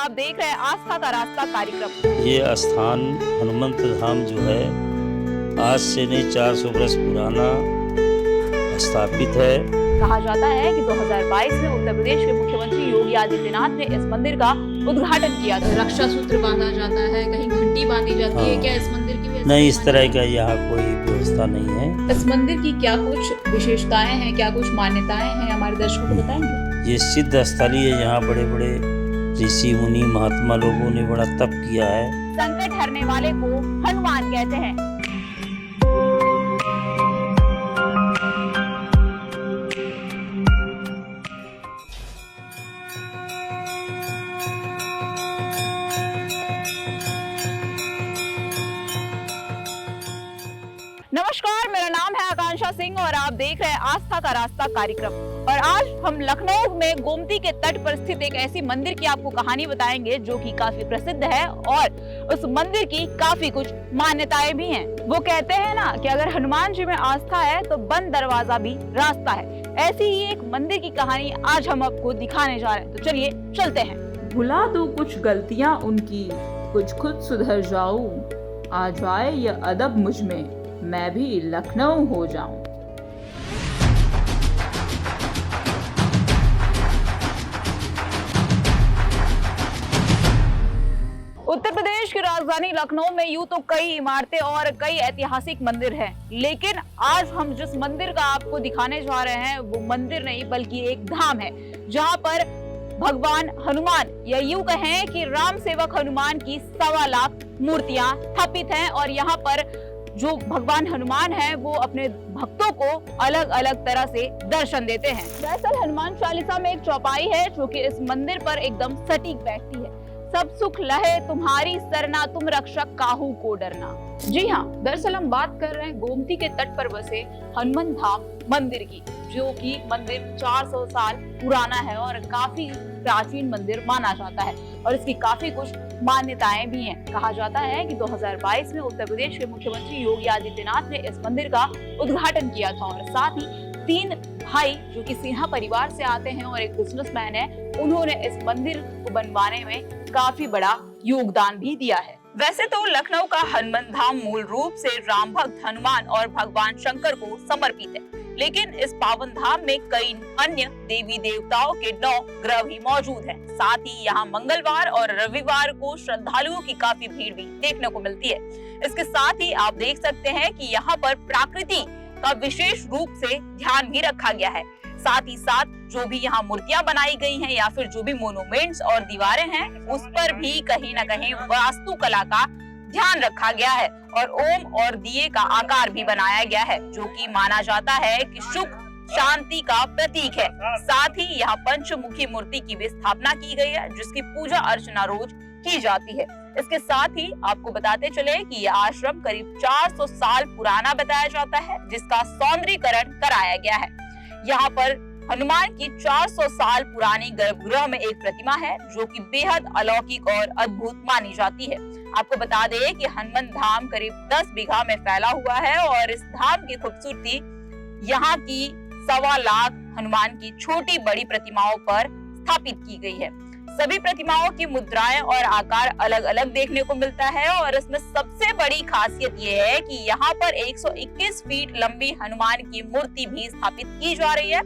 आप देख रहे हैं आस्था का रास्ता कार्यक्रम। ये स्थान हनुमंत धाम जो है आज से नहीं 400 वर्ष पुराना स्थापित है। कहा जाता है कि 2022 में उत्तर प्रदेश के मुख्यमंत्री योगी आदित्यनाथ ने इस मंदिर का उद्घाटन किया था। रक्षा सूत्र बांधा जाता है, कहीं घंटी बांधी जाती है। क्या इस मंदिर की भी नहीं, इस तरह का यहाँ कोई व्यवस्था नहीं है। इस मंदिर की क्या कुछ विशेषताएं हैं, क्या कुछ मान्यताएं हैं, हमारे दर्शकों को बताएंगे? ये सिद्ध स्थली है, यहाँ बड़े बड़े ऋषि मुनि महात्मा लोगों ने बड़ा तप किया है। संकट हरने वाले को हनुमान कहते हैं। नमस्कार, मेरा नाम है आकांक्षा सिंह और आप देख रहे हैं आस्था का रास्ता कार्यक्रम। और आज हम लखनऊ में गोमती के तट पर स्थित एक ऐसी मंदिर की आपको कहानी बताएंगे जो कि काफी प्रसिद्ध है और उस मंदिर की काफी कुछ मान्यताएं भी हैं। वो कहते हैं ना कि अगर हनुमान जी में आस्था है तो बंद दरवाजा भी रास्ता है। ऐसी ही एक मंदिर की कहानी आज हम आपको दिखाने जा रहे हैं, तो चलिए चलते हैं। भुला दो कुछ गलतियां उनकी, कुछ खुद सुधर जाऊं, आ जाए यह अदब मुझ में, मैं भी लखनऊ हो जाऊं। उत्तर प्रदेश की राजधानी लखनऊ में यूं तो कई इमारतें और कई ऐतिहासिक मंदिर हैं, लेकिन आज हम जिस मंदिर का आपको दिखाने जा रहे हैं वो मंदिर नहीं बल्कि एक धाम है, जहां पर भगवान हनुमान या यूं कहें कि राम सेवक हनुमान की 1.25 लाख मूर्तियां स्थापित हैं। और यहाँ पर जो भगवान हनुमान है वो अपने भक्तों को अलग अलग तरह से दर्शन देते हैं। दरअसल हनुमान चालीसा में एक चौपाई है जो कि इस मंदिर पर एकदम सटीक बैठती है। सब सुख लहे तुम्हारी सरना, तुम रक्षक काहू को डरना। जी हाँ, दरअसल हम बात कर रहे हैं गोमती के तट पर बसे हनुमान धाम मंदिर की, जो कि मंदिर 400 साल पुराना है और काफी प्राचीन मंदिर माना जाता है और इसकी काफी कुछ मान्यताएं भी हैं। कहा जाता है कि 2022 में उत्तर प्रदेश के मुख्यमंत्री योगी आदित्यनाथ ने इस मंदिर का उद्घाटन किया था और साथ ही 3 भाई जो कि सिन्हा परिवार से आते हैं और एक बिजनेसमैन है, उन्होंने इस मंदिर को बनवाने में काफी बड़ा योगदान भी दिया है। वैसे तो लखनऊ का हनुमान धाम मूल रूप से राम भक्त हनुमान और भगवान शंकर को समर्पित है, लेकिन इस पावन धाम में कई अन्य देवी देवताओं के 9 ग्रह भी मौजूद हैं। साथ ही यहाँ मंगलवार और रविवार को श्रद्धालुओं की काफी भीड़ भी देखने को मिलती है। इसके साथ ही आप देख सकते हैं कि यहाँ पर प्रकृति का विशेष रूप से ध्यान भी रखा गया है। साथ ही साथ जो भी यहाँ मूर्तियां बनाई गई हैं या फिर जो भी मोन्यूमेंट्स और दीवारें हैं उस पर भी कहीं न कहीं वास्तुकला का ध्यान रखा गया है और ओम और दिए का आकार भी बनाया गया है, जो कि माना जाता है कि सुख शांति का प्रतीक है। साथ ही यहाँ पंचमुखी मूर्ति की भी स्थापना की गई है, जिसकी पूजा अर्चना रोज की जाती है। इसके साथ ही आपको बताते चले कि यह आश्रम करीब 400 साल पुराना बताया जाता है, जिसका सौंदर्यीकरण कराया गया है। यहाँ पर हनुमान की 400 साल पुरानी गर्भगृह में एक प्रतिमा है जो कि बेहद अलौकिक और अद्भुत मानी जाती है। आपको बता दें कि हनुमान धाम करीब 10 बीघा में फैला हुआ है और इस धाम की खूबसूरती यहाँ की 1.25 लाख हनुमान की छोटी बड़ी प्रतिमाओं पर स्थापित की गई है। सभी प्रतिमाओं की मुद्राएं और आकार अलग अलग देखने को मिलता है और इसमें सबसे बड़ी खासियत ये है कि यहाँ पर 121 फीट लंबी हनुमान की मूर्ति भी स्थापित की जा रही है,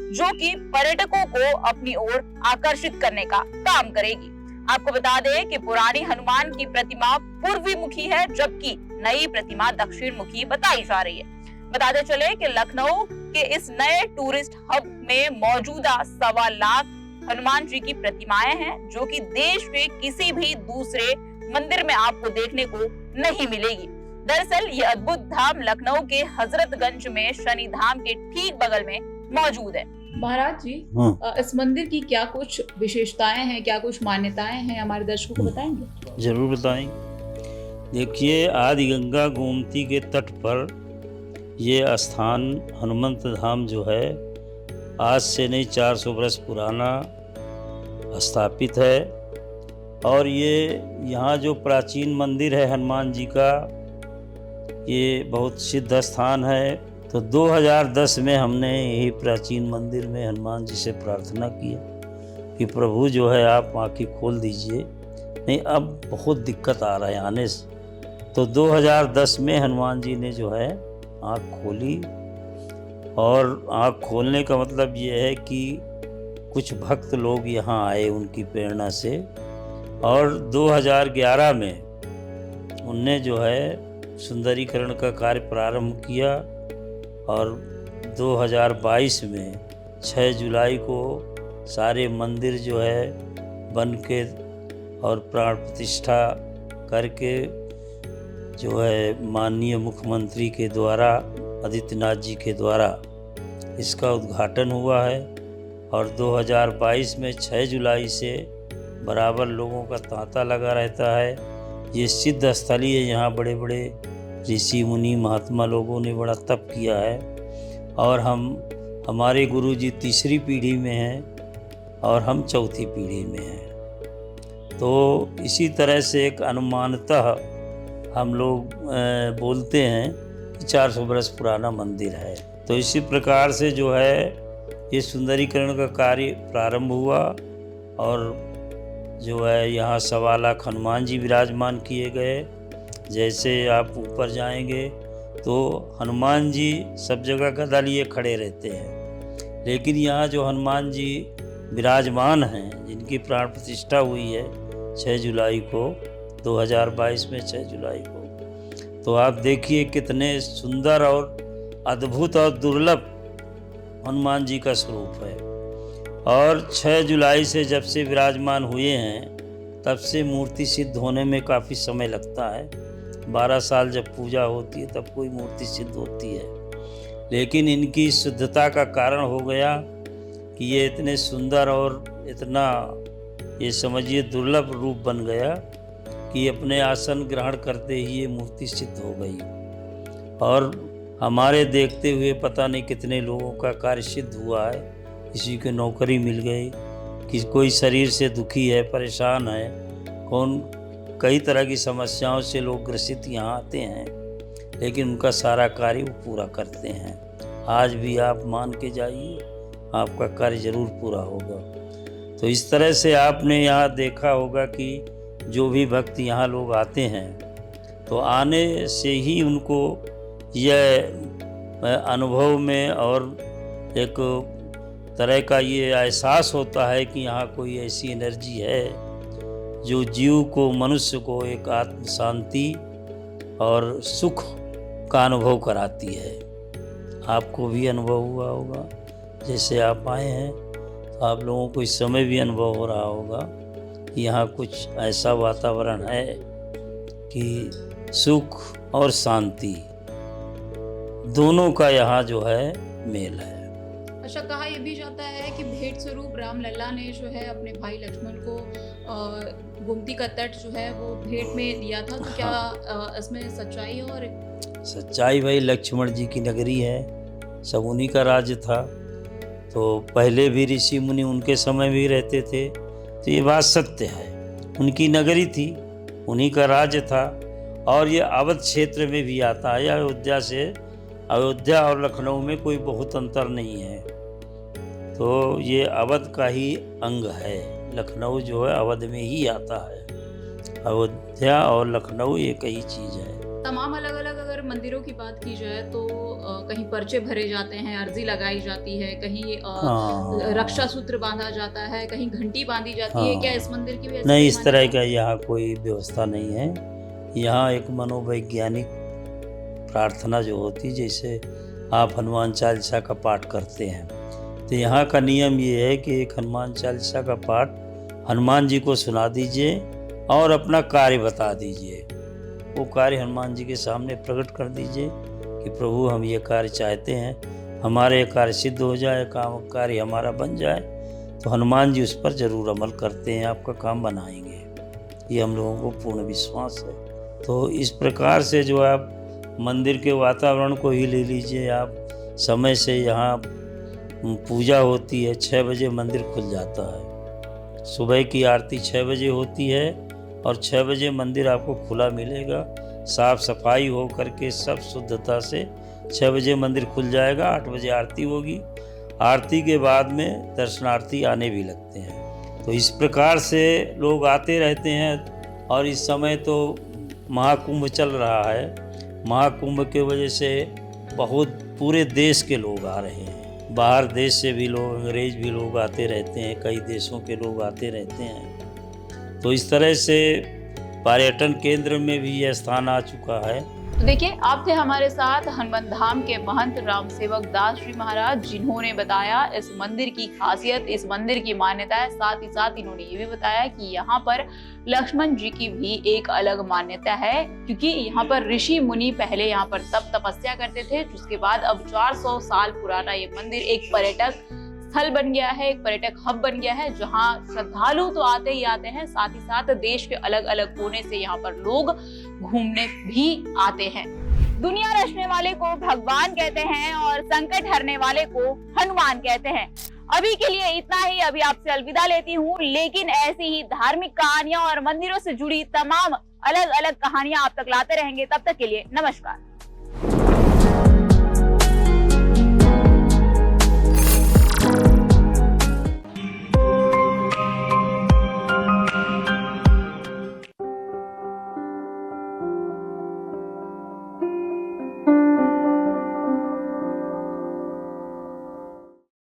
जो कि पर्यटकों को अपनी ओर आकर्षित करने का काम करेगी। आपको बता दें कि पुरानी हनुमान की प्रतिमा पूर्वी मुखी है, जबकि नई प्रतिमा दक्षिण मुखी बताई जा रही है। बताते चले कि लखनऊ के इस नए टूरिस्ट हब में मौजूदा 1.25 लाख हनुमान जी की प्रतिमाएं हैं, जो कि देश के किसी भी दूसरे मंदिर में आपको देखने को नहीं मिलेगी। दरअसल ये अद्भुत धाम लखनऊ के हजरतगंज में शनि धाम के ठीक बगल में मौजूद है। महाराज जी, इस मंदिर की क्या कुछ विशेषताएं हैं, क्या कुछ मान्यताएं हैं, हमारे दर्शकों को बताएंगे? जरूर बताएंगे। देखिए, आदि गंगा गोमती के तट पर ये स्थान हनुमंत धाम जो है आज से नहीं 400 वर्ष पुराना स्थापित है और ये यहाँ जो प्राचीन मंदिर है हनुमान जी का, ये बहुत सिद्ध स्थान है। तो 2010 में हमने यही प्राचीन मंदिर में हनुमान जी से प्रार्थना की कि प्रभु जो है आप आँखें खोल दीजिए, नहीं अब बहुत दिक्कत आ रहा है आने से। तो 2010 में हनुमान जी ने जो है आँख खोली, और आँख खोलने का मतलब ये है कि कुछ भक्त लोग यहाँ आए उनकी प्रेरणा से, और 2011 में उनने जो है सुंदरीकरण का कार्य प्रारंभ किया, और 2022 में 6 जुलाई को सारे मंदिर जो है बन के और प्राण प्रतिष्ठा करके जो है माननीय मुख्यमंत्री के द्वारा, आदित्यनाथ जी के द्वारा इसका उद्घाटन हुआ है। और 2022 में 6 जुलाई से बराबर लोगों का तांता लगा रहता है। ये सिद्ध स्थली है, यहाँ बड़े बड़े ऋषि मुनि महात्मा लोगों ने बड़ा तप किया है, और हमारे गुरु जी 3री पीढ़ी में हैं और हम 4थी पीढ़ी में हैं। तो इसी तरह से एक अनुमानतः हम लोग बोलते हैं कि 400 बरस पुराना मंदिर है। तो इसी प्रकार से जो है ये सुंदरीकरण का कार्य प्रारंभ हुआ, और जो है यहाँ 1.25 लाख हनुमान जी विराजमान किए गए। जैसे आप ऊपर जाएंगे तो हनुमान जी सब जगह गदा लिए खड़े रहते हैं, लेकिन यहाँ जो हनुमान जी विराजमान हैं, जिनकी प्राण प्रतिष्ठा हुई है 6 जुलाई को, 2022 में 6 जुलाई को, तो आप देखिए कितने सुंदर और अद्भुत और दुर्लभ हनुमान जी का स्वरूप है। और 6 जुलाई से जब से विराजमान हुए हैं तब से मूर्ति सिद्ध होने में काफ़ी समय लगता है। 12 साल जब पूजा होती है तब कोई मूर्ति सिद्ध होती है, लेकिन इनकी शुद्धता का कारण हो गया कि ये इतने सुंदर और इतना, ये समझिए दुर्लभ रूप बन गया कि अपने आसन ग्रहण करते ही ये मूर्ति सिद्ध हो गई। और हमारे देखते हुए पता नहीं कितने लोगों का कार्य सिद्ध हुआ है। किसी को नौकरी मिल गई, किसी कोई शरीर से दुखी है, परेशान है, कई तरह की समस्याओं से लोग ग्रसित यहाँ आते हैं, लेकिन उनका सारा कार्य वो पूरा करते हैं। आज भी आप मान के जाइए, आपका कार्य जरूर पूरा होगा। तो इस तरह से आपने यहाँ देखा होगा कि जो भी भक्त यहाँ लोग आते हैं तो आने से ही उनको यह अनुभव में और एक तरह का ये एहसास होता है कि यहाँ कोई ऐसी एनर्जी है जो जीव को, मनुष्य को एक आत्म शांति और सुख का अनुभव कराती है। आपको भी अनुभव हुआ होगा, जैसे आप आए हैं तो आप लोगों को इस समय भी अनुभव हो रहा होगा कि यहाँ कुछ ऐसा वातावरण है कि सुख और शांति दोनों का यहाँ जो है मेल है। अच्छा, कहा यह भी जाता है कि भेंट स्वरूप राम लल्ला ने जो है अपने भाई लक्ष्मण को गोमती का तट जो है वो भेंट में दिया था, तो क्या इसमें सच्चाई है? और सच्चाई भाई, लक्ष्मण जी की नगरी है, सब उन्हीं का राज्य था। तो पहले भी ऋषि मुनि उनके समय भी रहते थे, तो ये बात सत्य है। उनकी नगरी थी, उन्हीं का राज्य था, और ये अवध क्षेत्र में भी आता है। अयोध्या और लखनऊ में कोई बहुत अंतर नहीं है, तो ये अवध का ही अंग है। लखनऊ जो है अवध में ही आता है। अयोध्या और लखनऊ एक ही चीज़ है। तमाम अलग अलग अगर मंदिरों की बात की जाए तो कहीं पर्चे भरे जाते हैं, अर्जी लगाई जाती है, कहीं रक्षा सूत्र बांधा जाता है, कहीं घंटी बांधी जाती है। क्या इस मंदिर की भी नहीं, इस तरह का यहाँ कोई व्यवस्था नहीं है। यहाँ एक मनोवैज्ञानिक प्रार्थना जो होती, जैसे आप हनुमान चालीसा का पाठ करते हैं, तो यहाँ का नियम ये है कि एक हनुमान चालीसा का पाठ हनुमान जी को सुना दीजिए और अपना कार्य बता दीजिए। वो कार्य हनुमान जी के सामने प्रकट कर दीजिए कि प्रभु हम ये कार्य चाहते हैं, हमारे ये कार्य सिद्ध हो जाए, काम कार्य हमारा बन जाए। तो हनुमान जी उस पर ज़रूर अमल करते हैं, आपका काम बनाएंगे, ये हम लोगों को पूर्ण विश्वास है। तो इस प्रकार से जो आप मंदिर के वातावरण को ही ले लीजिए, आप समय से यहाँ पूजा होती है, 6 बजे मंदिर खुल जाता है। सुबह की आरती 6 बजे होती है और 6 बजे मंदिर आपको खुला मिलेगा। साफ सफाई हो करके सब शुद्धता से 6 बजे मंदिर खुल जाएगा। 8 बजे आरती होगी। आरती के बाद में दर्शनार्थी आने भी लगते हैं। तो इस प्रकार से लोग आते रहते हैं। और इस समय तो महाकुंभ चल रहा है। महाकुंभ के वजह से बहुत पूरे देश के लोग आ रहे हैं, बाहर देश से भी लोग, अंग्रेज भी लोग आते रहते हैं, कई देशों के लोग आते रहते हैं। तो इस तरह से पर्यटन केंद्र में भी यह स्थान आ चुका है। तो देखिए, आप थे हमारे साथ हनुमान धाम के महंत राम सेवक दास जी महाराज, जिन्होंने बताया इस मंदिर की खासियत, इस मंदिर की मान्यता है। साथ ही साथ इन्होंने ये भी बताया कि यहाँ पर लक्ष्मण जी की भी एक अलग मान्यता है, क्योंकि यहाँ पर ऋषि मुनि पहले यहाँ पर तप तपस्या करते थे, जिसके बाद अब 400 साल पुराना ये मंदिर एक पर्यटक स्थल बन गया है, एक पर्यटक हब बन गया है, जहाँ श्रद्धालु तो आते ही आते हैं, साथ ही साथ देश के अलग अलग कोने से यहाँ पर लोग घूमने भी आते हैं। दुनिया रचने वाले को भगवान कहते हैं और संकट हरने वाले को हनुमान कहते हैं। अभी के लिए इतना ही, अभी आपसे अलविदा लेती हूँ, लेकिन ऐसी ही धार्मिक कहानियां और मंदिरों से जुड़ी तमाम अलग अलग कहानियां आप तक लाते रहेंगे। तब तक के लिए नमस्कार।